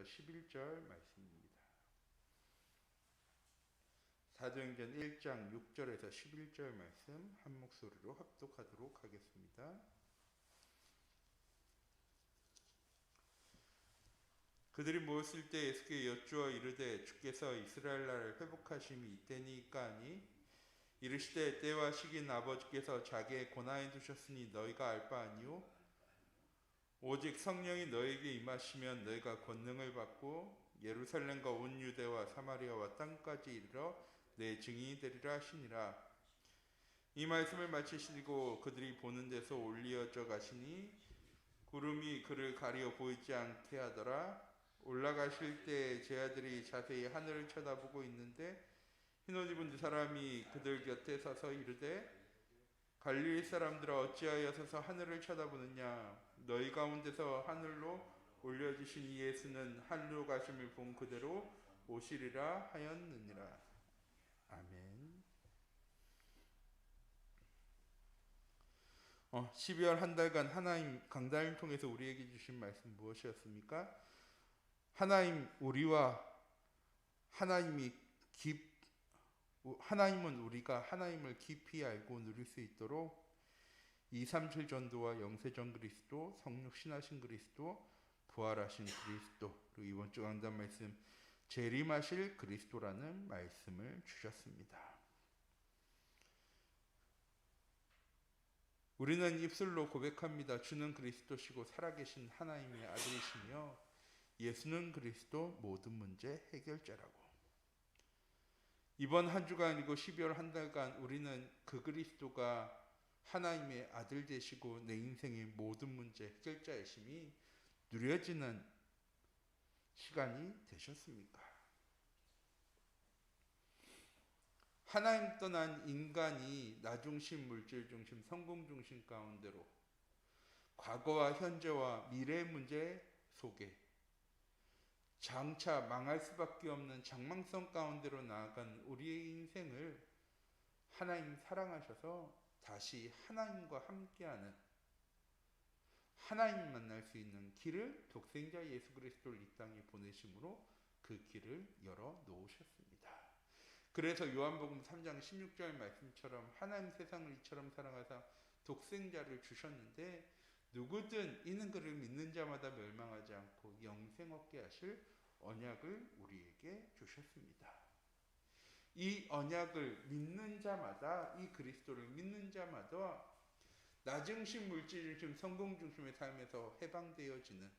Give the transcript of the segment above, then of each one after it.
11절 말씀입니다. 사도행전 1장 6절에서 11절 말씀 한 목소리로 합독하도록 하겠습니다. 그들이 모였을 때 예수께 여쭈어 이르되 주께서 이스라엘 나라를 회복하심이 이때니까 하니 이르시되 때와 시기는 아버지께서 자기의 권한에 두셨으니 너희가 알 바 아니요 오직 성령이 너희에게 임하시면 너희가 권능을 받고 예루살렘과 온 유대와 사마리아와 땅까지 이르러 내 증인이 되리라 하시니라. 이 말씀을 마치시고 그들이 보는 데서 올리어져 가시니 구름이 그를 가리어 보이지 않게 하더라. 올라가실 때 제 아들이 자세히 하늘을 쳐다보고 있는데 흰옷 입은 두 사람이 그들 곁에 서서 이르되 갈릴리 사람들아 어찌하여 서서 하늘을 쳐다보느냐. 너희 가운데서 하늘로 올려주신 이 예수는 하늘로 가심을 본 그대로 오시리라 하였느니라. 아멘. 12월 한 달간 하나님 강단을 통해서 우리에게 주신 말씀 무엇이었습니까? 하나님 우리와 하나님은 우리가 하나님을 깊이 알고 누릴 수 있도록 237 전도와 영세전 그리스도, 성육신하신 그리스도, 부활하신 그리스도, 그리고 이번 주 강단 말씀 재림하실 그리스도라는 말씀을 주셨습니다. 우리는 입술로 고백합니다. 주는 그리스도시고 살아계신 하나님의 아들이시며 예수는 그리스도 모든 문제 해결자라고. 이번 한 주간이고 12월 한 달간 우리는 그 그리스도가 하나님의 아들 되시고 내 인생의 모든 문제 해결자이심이 누려지는 시간이 되셨습니까? 하나님 떠난 인간이 나중심, 물질중심, 성공중심 가운데로 과거와 현재와 미래의 문제 속에 장차 망할 수밖에 없는 장망성 가운데로 나아간 우리의 인생을 하나님 사랑하셔서 다시 하나님과 함께하는 하나님 만날 수 있는 길을 독생자 예수 그리스도를 이 땅에 보내심으로 그 길을 열어 놓으셨습니다. 그래서 요한복음 3장 16절 말씀처럼 하나님 세상을 이처럼 사랑하사 독생자를 주셨는데 누구든 이는 그를 믿는 자마다 멸망하지 않고 영생 얻게 하실 언약을 우리에게 주셨습니다. 이 언약을 믿는 자마다, 이 그리스도를 믿는 자마다 나중심, 물질중심, 성공중심의 삶에서 해방되어지는,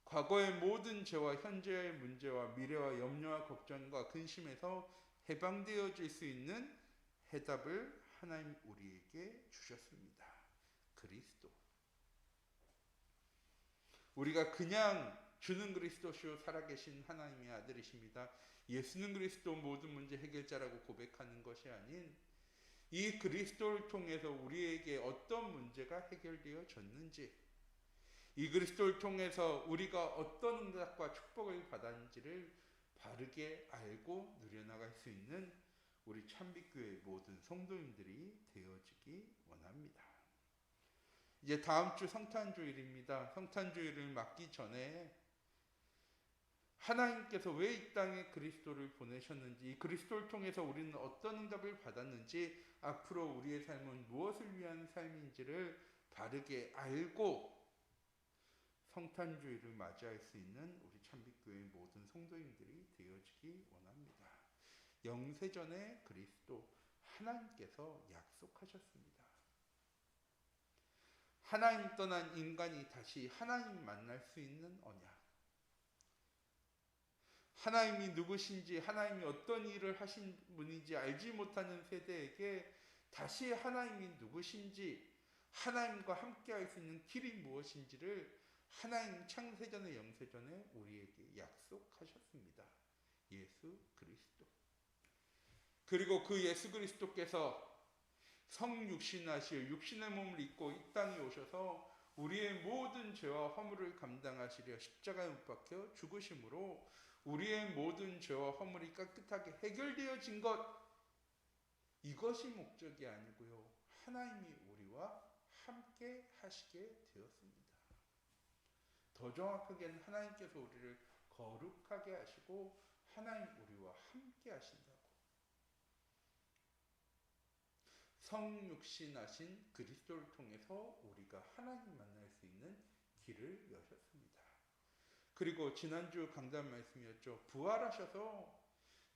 과거의 모든 죄와 현재의 문제와 미래와 염려와 걱정과 근심에서 해방되어질 수 있는 해답을 하나님 우리에게 주셨습니다. 그리스도. 우리가 그냥 주는 그리스도시요 살아계신 하나님의 아들이십니다. 예수는 그리스도 모든 문제 해결자라고 고백하는 것이 아닌 이 그리스도를 통해서 우리에게 어떤 문제가 해결되어졌는지, 이 그리스도를 통해서 우리가 어떤 응답과 축복을 받았는지를 바르게 알고 누려나갈 수 있는 우리 참빛교회 모든 성도님들이 되어지기 원합니다. 이제 다음 주 성탄주일입니다. 성탄주일을 맞기 전에 하나님께서 왜 이 땅에 그리스도를 보내셨는지, 이 그리스도를 통해서 우리는 어떤 응답을 받았는지, 앞으로 우리의 삶은 무엇을 위한 삶인지를 바르게 알고 성탄주일을 맞이할 수 있는 우리 참빛교회의 모든 성도님들이 되어지기 원합니다. 영세전에 그리스도 하나님께서 약속하셨습니다. 하나님 떠난 인간이 다시 하나님 만날 수 있는 언약. 하나님이 누구신지, 하나님이 어떤 일을 하신 분인지 알지 못하는 세대에게 다시 하나님이 누구신지, 하나님과 함께할 수 있는 길이 무엇인지를 하나님 창세전에 영세전에 우리에게 약속하셨습니다. 예수 그리스도. 그리고 그 예수 그리스도께서 성육신하시어 육신의 몸을 입고 이 땅에 오셔서 우리의 모든 죄와 허물을 감당하시려 십자가에 못 박혀 죽으심으로 우리의 모든 죄와 허물이 깨끗하게 해결되어진 것, 이것이 목적이 아니고요, 하나님이 우리와 함께 하시게 되었습니다. 더 정확하게는 하나님께서 우리를 거룩하게 하시고 하나님 우리와 함께 하신다고. 성육신하신 그리스도를 통해서 우리가 하나님 만날 수 있는 길을 여셨습니다. 그리고 지난주 강단 말씀이었죠. 부활하셔서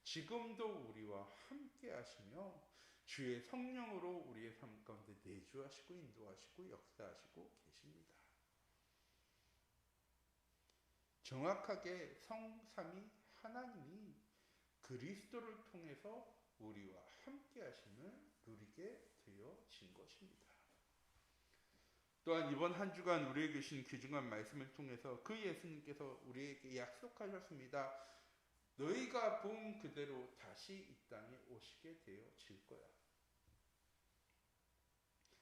지금도 우리와 함께 하시며 주의 성령으로 우리의 삶 가운데 내주하시고 인도하시고 역사하시고 계십니다. 정확하게 성삼위 하나님이 그리스도를 통해서 우리와 함께 하심을 누리게 되어진 것입니다. 또한 이번 한 주간 우리에게 주신 귀중한 말씀을 통해서 그 예수님께서 우리에게 약속하셨습니다. 너희가 본 그대로 다시 이 땅에 오시게 되어질 거야.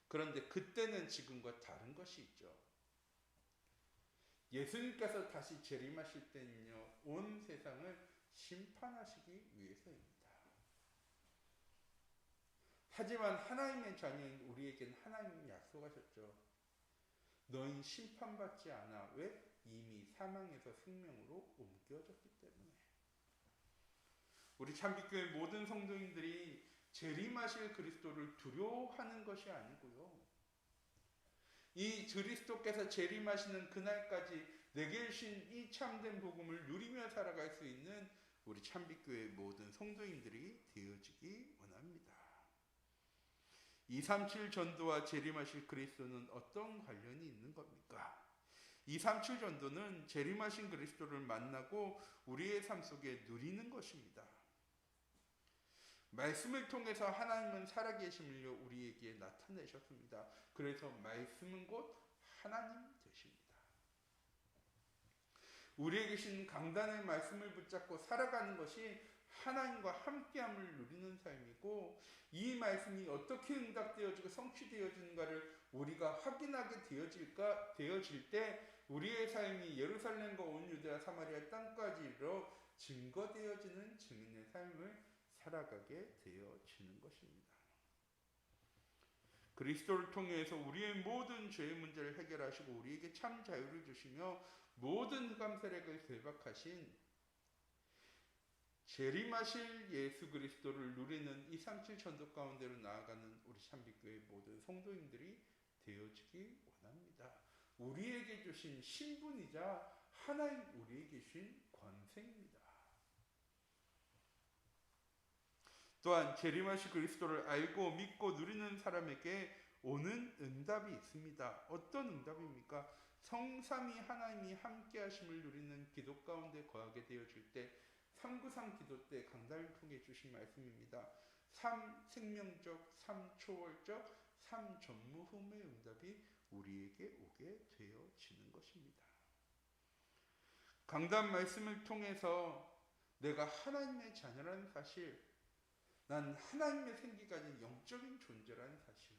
그런데 그때는 지금과 다른 것이 있죠. 예수님께서 다시 재림하실 때는요, 온 세상을 심판하시기 위해서입니다. 하지만 하나님의 자녀인 우리에게는 하나님이 약속하셨죠. 너희는 심판받지 않아. 왜? 이미 사망에서 생명으로 옮겨졌기 때문에. 우리 참빛교회 모든 성도님들이 재림하실 그리스도를 두려워하는 것이 아니고요. 이 그리스도께서 재림하시는 그날까지 내게 주신 이 참된 복음을 누리며 살아갈 수 있는 우리 참빛교회 모든 성도님들이 되어지기 원합니다. 237 전도와 재림하실 그리스도는 어떤 관련이 있는 겁니까? 237 전도는 재림하신 그리스도를 만나고 우리의 삶 속에 누리는 것입니다. 말씀을 통해서 하나님은 살아계심을 우리에게 나타내셨습니다. 그래서 말씀은 곧 하나님 되십니다. 우리에게 계신 강단의 말씀을 붙잡고 살아가는 것이 하나님과 함께함을 누리는 삶이고, 이 말씀이 어떻게 응답되어지고 성취되어지는가를 우리가 확인하게 되어질 때 우리의 삶이 예루살렘과 온 유대와 사마리아 땅까지 이르러 증거되어지는 증인의 삶을 살아가게 되어지는 것입니다. 그리스도를 통해서 우리의 모든 죄의 문제를 해결하시고 우리에게 참 자유를 주시며 모든 흑암 세력을 결박하신 재림하실 예수 그리스도를 누리는 237 전도 가운데로 나아가는 우리 참빛교회 모든 성도님들이 되어지기 원합니다. 우리에게 주신 신분이자 하나님 우리에게 주신 권세입니다. 또한 재림하실 그리스도를 알고 믿고 누리는 사람에게 오는 응답이 있습니다. 어떤 응답입니까? 성삼위 하나님이 함께 하심을 누리는 기도 가운데 거하게 되어질 때 393 기도 때 강단을 통해 주신 말씀입니다. 3 생명적, 3 초월적, 3 전무후무의 응답이 우리에게 오게 되어지는 것입니다. 강단 말씀을 통해서 내가 하나님의 자녀라는 사실, 난 하나님의 생기가 아닌 영적인 존재라는 사실,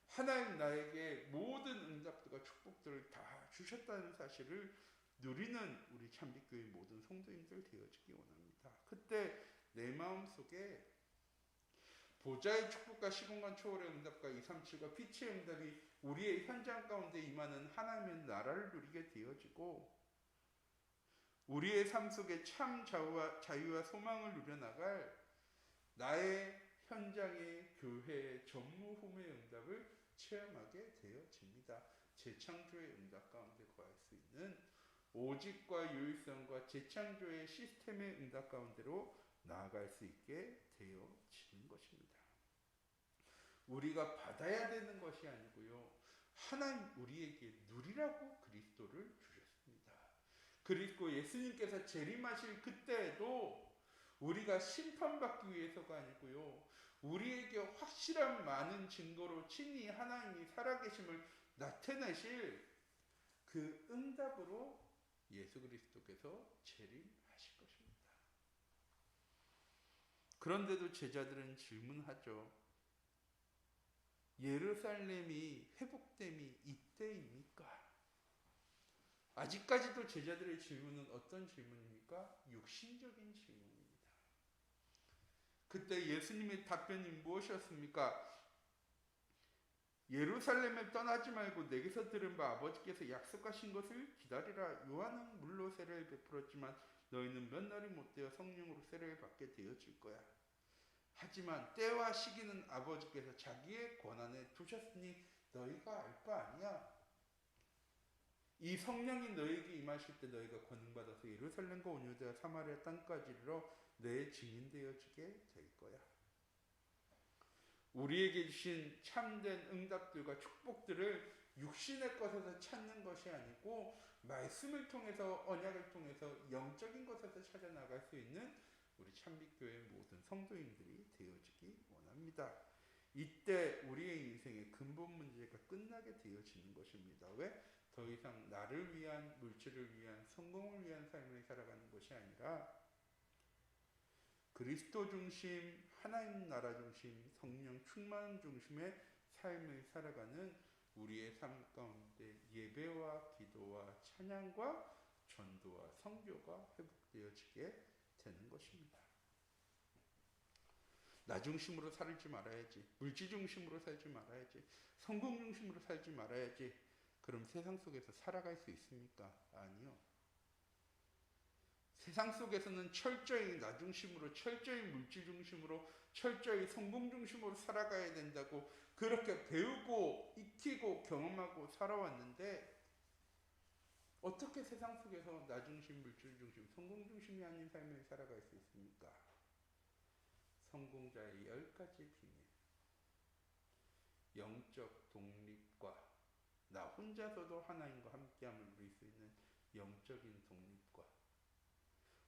하나님 나에게 모든 응답들과 축복들을 다 주셨다는 사실을 누리는 우리 참빛교회 모든 성도님들 되어지기 원합니다. 그때 내 마음속에 보좌의 축복과 시공간 초월의 응답과 237과 빛의 응답이 우리의 현장 가운데 임하는 하나님의 나라를 누리게 되어지고, 우리의 삶 속에 참 자유와 소망을 누려나갈 나의 현장의 교회의 전무후무의 응답을 체험하게 되어집니다. 재창조의 응답 가운데 거할 수 있는 오직과 유일성과 재창조의 시스템의 응답 가운데로 나아갈 수 있게 되어지는 것입니다. 우리가 받아야 되는 것이 아니고요, 하나님 우리에게 누리라고 그리스도를 주셨습니다. 그리고 예수님께서 재림하실 그때에도 우리가 심판받기 위해서가 아니고요, 우리에게 확실한 많은 증거로 친히 하나님이 살아계심을 나타내실 그 응답으로 예수 그리스도께서 재림하실 것입니다. 그런데도 제자들은 질문하죠. 예루살렘이 회복됨이 이때입니까? 아직까지도 제자들의 질문은 어떤 질문입니까? 육신적인 질문입니다. 그때 예수님의 답변이 무엇이었습니까? 예루살렘에 떠나지 말고 내게서 들은 바 아버지께서 약속하신 것을 기다리라. 요한은 물로 세례를 베풀었지만 너희는 몇 날이 못되어 성령으로 세례를 받게 되어질 거야. 하지만 때와 시기는 아버지께서 자기의 권한에 두셨으니 너희가 알 바 아니야. 이 성령이 너희에게 임하실 때 너희가 권능받아서 예루살렘과 온 유대와 사마리아 땅까지 이르러 내 증인 되어지게 될 거야. 우리에게 주신 참된 응답들과 축복들을 육신의 것에서 찾는 것이 아니고 말씀을 통해서, 언약을 통해서 영적인 것에서 찾아나갈 수 있는 우리 참빛교회 모든 성도인들이 되어지기 원합니다. 이때 우리의 인생의 근본 문제가 끝나게 되어지는 것입니다. 왜? 더 이상 나를 위한, 물질을 위한, 성공을 위한 삶을 살아가는 것이 아니라 그리스도 중심, 하나님 나라 중심, 성령 충만 중심의 삶을 살아가는 우리의 삶 가운데 예배와 기도와 찬양과 전도와 선교가 회복되어지게 되는 것입니다. 나 중심으로 살지 말아야지. 물질 중심으로 살지 말아야지. 성공 중심으로 살지 말아야지. 그럼 세상 속에서 살아갈 수 있습니까? 아니요. 세상 속에서는 철저히 나 중심으로, 철저히 물질 중심으로, 철저히 성공 중심으로 살아가야 된다고 그렇게 배우고 익히고 경험하고 살아왔는데 어떻게 세상 속에서 나 중심, 물질 중심, 성공 중심이 아닌 삶을 살아갈 수 있습니까? 성공자의 10가지 비밀. 영적 독립과 나 혼자서도 하나님과 함께함을 누릴 수 있는 영적인 독립과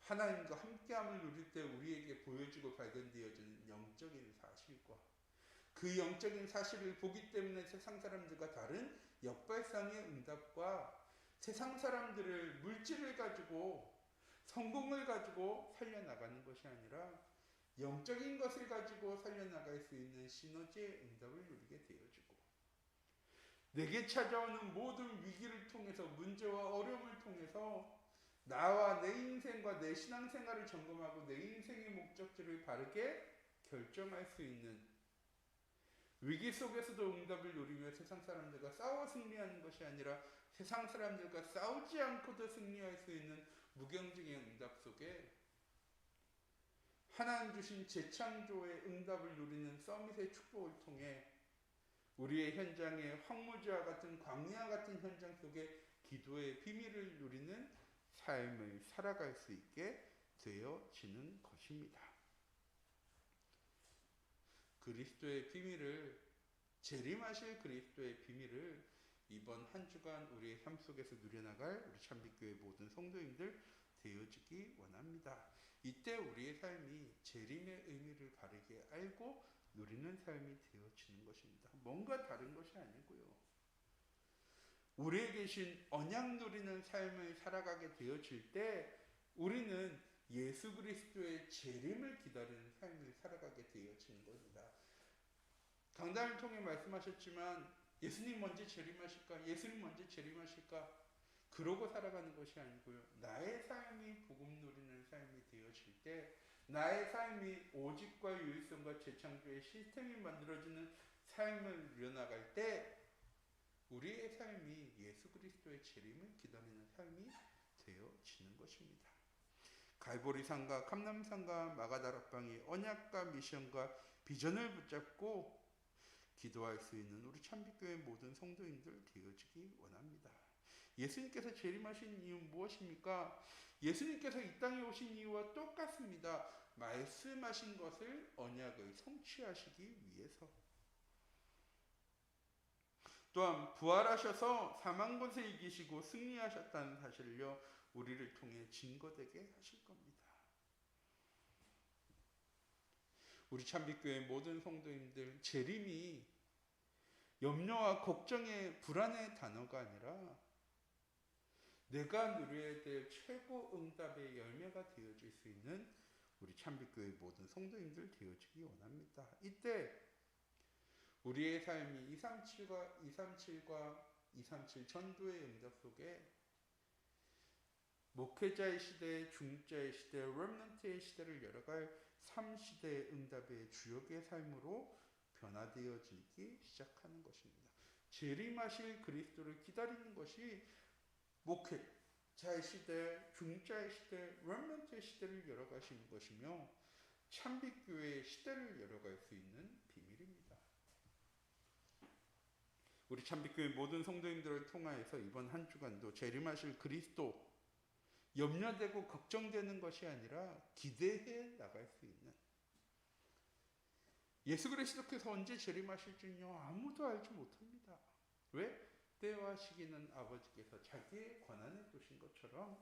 하나님과 함께함을 누릴 때 우리에게 보여지고 발견되어지는 영적인 사실과 그 영적인 사실을 보기 때문에 세상 사람들과 다른 역발상의 응답과 세상 사람들을 물질을 가지고 성공을 가지고 살려나가는 것이 아니라 영적인 것을 가지고 살려나갈 수 있는 시너지의 응답을 누리게 되어지고 내게 찾아오는 모든 위기를 통해서 문제와 어려움을 통해서 나와 내 인생과 내 신앙생활을 점검하고 내 인생의 목적지를 바르게 결정할 수 있는 위기 속에서도 응답을 누리며 세상 사람들과 싸워 승리하는 것이 아니라 세상 사람들과 싸우지 않고도 승리할 수 있는 무경쟁의 응답 속에 하나님 주신 재창조의 응답을 누리는 서밋의 축복을 통해 우리의 현장에 황무지와 같은 광야 같은 현장 속에 기도의 비밀을 누리는 삶을 살아갈 수 있게 되어지는 것입니다. 그리스도의 비밀을, 재림하실 그리스도의 비밀을 이번 한 주간 우리의 삶 속에서 누려나갈 우리 참빛교회 모든 성도님들 되어지기 원합니다. 이때 우리의 삶이 재림의 의미를 바르게 알고 누리는 삶이 되어지는 것입니다. 뭔가 다른 것이 아니고요. 우리에게 계신 언약 누리는 삶을 살아가게 되어질 때 우리는 예수 그리스도의 재림을 기다리는 삶을 살아가게 되어지는 겁니다. 강단을 통해 말씀하셨지만 예수님 먼저 재림하실까? 예수님 먼저 재림하실까? 그러고 살아가는 것이 아니고요. 나의 삶이 복음 누리는 삶이 되어질 때 나의 삶이 오직과 유일성과 재창조의 시스템이 만들어지는 삶을 누려나갈 때 우리의 삶이 예수 그리스도의 재림을 기다리는 삶이 되어지는 것입니다. 갈보리산과 감람산과 마가다락방이 언약과 미션과 비전을 붙잡고 기도할 수 있는 우리 참빛교회 모든 성도님들 되어지기 원합니다. 예수님께서 재림하신 이유는 무엇입니까? 예수님께서 이 땅에 오신 이유와 똑같습니다. 말씀하신 것을 언약을 성취하시기 위해서. 또한 부활하셔서 사망 권세 이기시고 승리하셨다는 사실을요 우리를 통해 증거되게 하실 겁니다. 우리 참빛교회 모든 성도님들 재림이 염려와 걱정의 불안의 단어가 아니라 내가 누려야 될 최고 응답의 열매가 되어질 수 있는 우리 참빛교회 모든 성도님들 되어지기 원합니다. 이때 우리의 삶이 237 전도의 응답 속에 목회자의 시대, 중자의 시대, 렘넌트의 시대를 열어갈 3시대의 응답의 주역의 삶으로 변화되어지기 시작하는 것입니다. 재림하실 그리스도를 기다리는 것이 목회자의 시대, 중자의 시대, 렘넌트의 시대를 열어가시는 것이며 참빛교회의 시대를 열어갈 수 있는 비밀입니다. 우리 참빛교회 모든 성도님들을 통하여서 이번 한 주간도 재림하실 그리스도 염려되고 걱정되는 것이 아니라 기대해 나갈 수 있는, 예수 그리스도께서 언제 재림하실지는요 아무도 알지 못합니다. 왜? 때와 시기는 아버지께서 자기의 권한에 두신 것처럼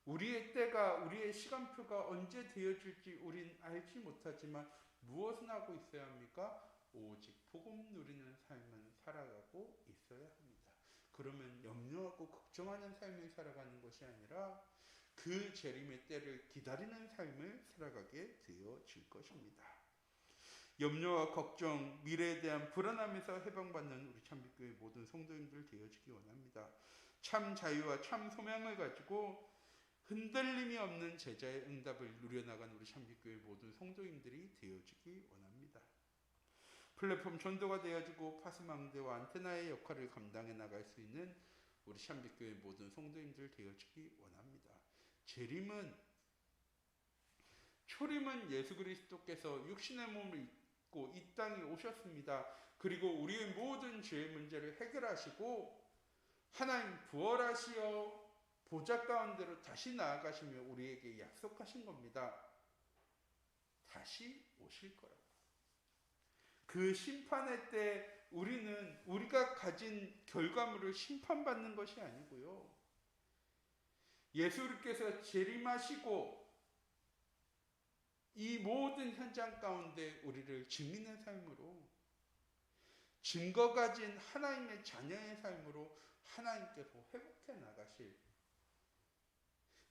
우리의 때가, 우리의 시간표가 언제 되어질지 우린 알지 못하지만 무엇은 하고 있어야 합니까? 오직 복음 누리는 삶은 살아가고 있어야 합니다. 그러면 염려하고 걱정하는 삶을 살아가는 것이 아니라 그 재림의 때를 기다리는 삶을 살아가게 되어질 것입니다. 염려와 걱정, 미래에 대한 불안함에서 해방받는 우리 참빛교회 모든 성도님들 되어지기 원합니다. 참 자유와 참 소망을 가지고 흔들림이 없는 제자의 응답을 누려나간 우리 참빛교회 모든 성도님들이 되어지기 원합니다. 플랫폼 전도가 되어지고 파수망대와 안테나의 역할을 감당해 나갈 수 있는 우리 참빛교회 모든 성도님들 되어지기 원합니다. 초림은 예수 그리스도께서 육신의 몸을 입고 이 땅에 오셨습니다. 그리고 우리의 모든 죄의 문제를 해결하시고 하나님 부활하시어 보좌 가운데로 다시 나아가시며 우리에게 약속하신 겁니다. 다시 오실 거라고. 그 심판의 때 우리는 우리가 가진 결과물을 심판받는 것이 아니고요. 예수님께서 재림하시고 이 모든 현장 가운데 우리를 증인의 삶으로, 증거 가진 하나님의 자녀의 삶으로 하나님께서 회복해 나가실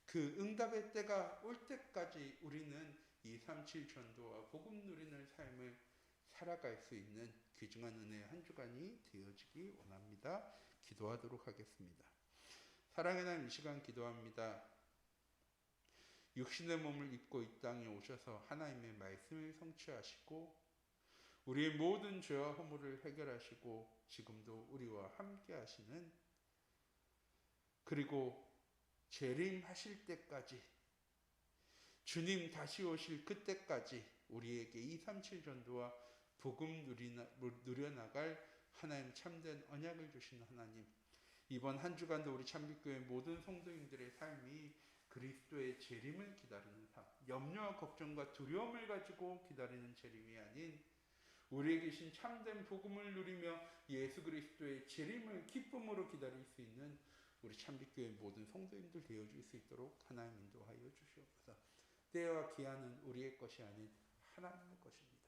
그 응답의 때가 올 때까지 우리는 237 전도와 복음 누리는 삶을 살아갈 수 있는 귀중한 은혜의 한 주간이 되어지기 원합니다. 기도하도록 하겠습니다. 사랑의 하나님, 이 시간 기도합니다. 육신의 몸을 입고 이 땅에 오셔서 하나님의 말씀을 성취하시고 우리의 모든 죄와 허물을 해결하시고 지금도 우리와 함께 하시는, 그리고 재림하실 때까지, 주님 다시 오실 그때까지 우리에게 237 전도와 복음 누려나갈 하나님 참된 언약을 주신 하나님, 이번 한 주간도 우리 참빛교회 모든 성도님들의 삶이 그리스도의 재림을 기다리는 삶, 염려와 걱정과 두려움을 가지고 기다리는 재림이 아닌 우리에게 계신 참된 복음을 누리며 예수 그리스도의 재림을 기쁨으로 기다릴 수 있는 우리 참빛교회 모든 성도님들 되어줄 수 있도록 하나님 인도하여 주시옵소서. 때와 기한은 우리의 것이 아닌 하나님의 것입니다.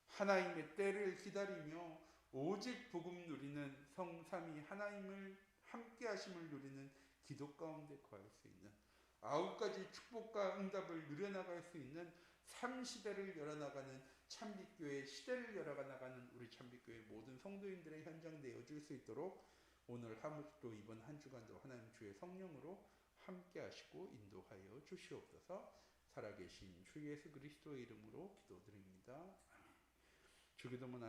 하나님의 때를 기다리며 오직 복음 누리는 성삼위 하나님을 함께 하심을 누리는 기도 가운데 거할 수 있는 9가지 축복과 응답을 누려나갈 수 있는 삶시대를 열어나가는 참빛교회 시대를 열어나가는 우리 참빛교회 모든 성도인들의 현장 되어줄 수 있도록 오늘 하루도 이번 한 주간도 하나님 주의 성령으로 함께 하시고 인도하여 주시옵소서. 살아계신 주 예수 그리스도의 이름으로 기도드립니다. 아멘. 주기도문